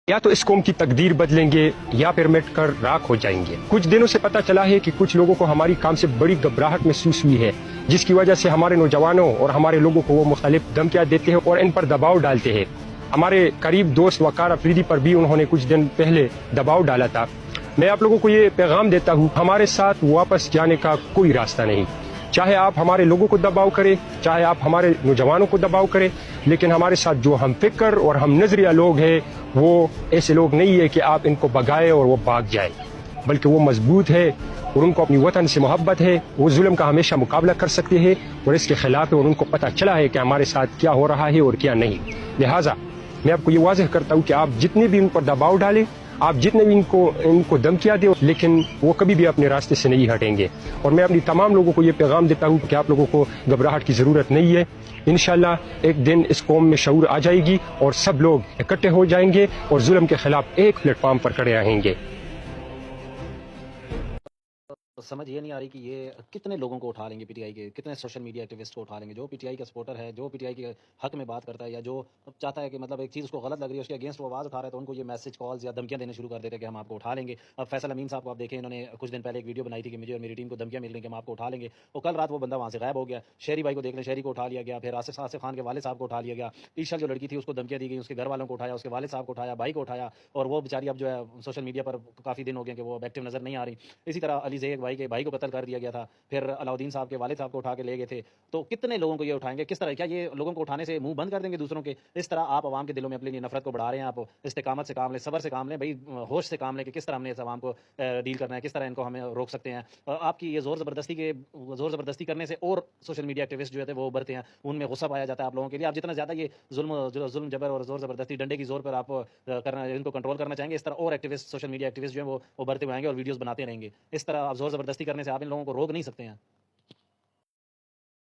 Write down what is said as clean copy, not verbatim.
یا تو اس قوم کی تقدیر بدلیں گے یا پھر مٹ کر راکھ ہو جائیں گے۔ کچھ دنوں سے پتہ چلا ہے کہ کچھ لوگوں کو ہماری کام سے بڑی گھبراہٹ محسوس ہوئی ہے، جس کی وجہ سے ہمارے نوجوانوں اور ہمارے لوگوں کو وہ مختلف دھمکیاں دیتے ہیں اور ان پر دباؤ ڈالتے ہیں۔ ہمارے قریب دوست وقار افریدی پر بھی انہوں نے کچھ دن پہلے دباؤ ڈالا تھا۔ میں آپ لوگوں کو یہ پیغام دیتا ہوں، ہمارے ساتھ واپس جانے کا کوئی راستہ نہیں۔ چاہے آپ ہمارے لوگوں کو دباؤ کریں، چاہے آپ ہمارے نوجوانوں کو دباؤ کریں، لیکن ہمارے ساتھ جو ہم فکر اور ہم نظریہ لوگ ہیں وہ ایسے لوگ نہیں ہے کہ آپ ان کو بگائے اور وہ بھاگ جائیں، بلکہ وہ مضبوط ہے اور ان کو اپنی وطن سے محبت ہے۔ وہ ظلم کا ہمیشہ مقابلہ کر سکتے ہیں اور اس کے خلاف ہے، اور ان کو پتہ چلا ہے کہ ہمارے ساتھ کیا ہو رہا ہے اور کیا نہیں۔ لہٰذا میں آپ کو یہ واضح کرتا ہوں کہ آپ جتنے بھی ان پر دباؤ ڈالیں، آپ جتنے بھی ان کو دھمکیاں دیں، لیکن وہ کبھی بھی اپنے راستے سے نہیں ہٹیں گے۔ اور میں اپنی تمام لوگوں کو یہ پیغام دیتا ہوں کہ آپ لوگوں کو گھبراہٹ کی ضرورت نہیں ہے۔ انشاءاللہ ایک دن اس قوم میں شعور آ جائے گی اور سب لوگ اکٹھے ہو جائیں گے اور ظلم کے خلاف ایک پلیٹ فارم پر کھڑے رہیں گے۔ سمجھ یہ نہیں آ رہی کہ یہ کتنے لوگوں کو اٹھا لیں گے پی ٹی آئی کے، کتنے سوشل میڈیا ایکٹیوسٹ کو اٹھا لیں گے، جو پی ٹی آئی کا سپورٹر ہے، جو پی ٹی آئی کے حق میں بات کرتا ہے، یا جو چاہتا ہے کہ مطلب ایک چیز اس کو غلط لگ رہی ہے، اس کے اگینسٹ وہ آواز اٹھا رہا ہے، تو ان کو یہ میسج کالز یا دھمکیاں دینے شروع کر دیتے ہیں کہ ہم آپ کو اٹھا لیں گے۔ اب فیصل امین صاحب کو آپ دیکھیں، انہوں نے کچھ دن پہلے ایک ویڈیو بنائی تھی کہ مجھے اور میری ٹیم کو دھمکیاں مل رہی ہیں کہ ہم آپ کو اٹھا لیں گے، اور کل رات وہ بندہ وہاں سے غائب ہو گیا۔ شہری بھائی کو دیکھ لیں، شہری کو اٹھا لیا گیا، پھر آصف خان کے والد صاحب کو اٹھا لیا گیا، ایشا جو لڑکی تھی اس کو دھمکیاں دی گئی، اس کے گھر والوں کو اٹھایا، اس کے والد صاحب کو اٹھایا، بھائی کو اٹھایا، اور وہ بیچاری اب جو ہے سوشل میڈیا پر کافی دن ہو گئے کہ وہ ایکٹیو نظر نہیں آ رہی۔ اسی طرح علی زیک بھائی کے بھائی کو قتل کر دیا گیا تھا، پھر علاؤدین صاحب کے والد صاحب کو اٹھا کے لے گئے تھے۔ تو کتنے لوگوں کو یہ اٹھائیں گے؟ کس طرح؟ کیا یہ لوگوں کو اٹھانے سے منہ بند کر دیں گے دوسروں کے؟ اس طرح آپ عوام کے دلوں میں اپنی نفرت کو بڑھا رہے ہیں۔ آپ استقامت سے کام لیں، صبر سے کام لیں، بھائی ہوش سے کام لیں کہ کس طرح ہم نے اس عوام کو ڈیل کرنا ہے، کس طرح ان کو ہمیں روک سکتے ہیں۔ آپ کی یہ زور زبردستی کرنے سے اور سوشل میڈیا ایکٹیوسٹ جو ہے وہ ابھرتے ہیں، ان میں غصہ پایا جاتا ہے آپ لوگوں کے لیے۔ آپ جتنا زیادہ یہ ظلم جبر اور زور زبردستی ڈنڈے کی زور پر آپ کرنا، ان کو کنٹرول کرنا چاہیں گے، اس طرح اور ایکٹیوسٹ سوشل میڈیا ایکٹیوسٹ جو ہیں وہ ابھرتے ہوئے آئیں گے اور ویڈیوز بناتے رہیں گے۔ اس طرح آپ زور زبردستی کرنے سے آپ ان لوگوں کو روک نہیں سکتے ہیں۔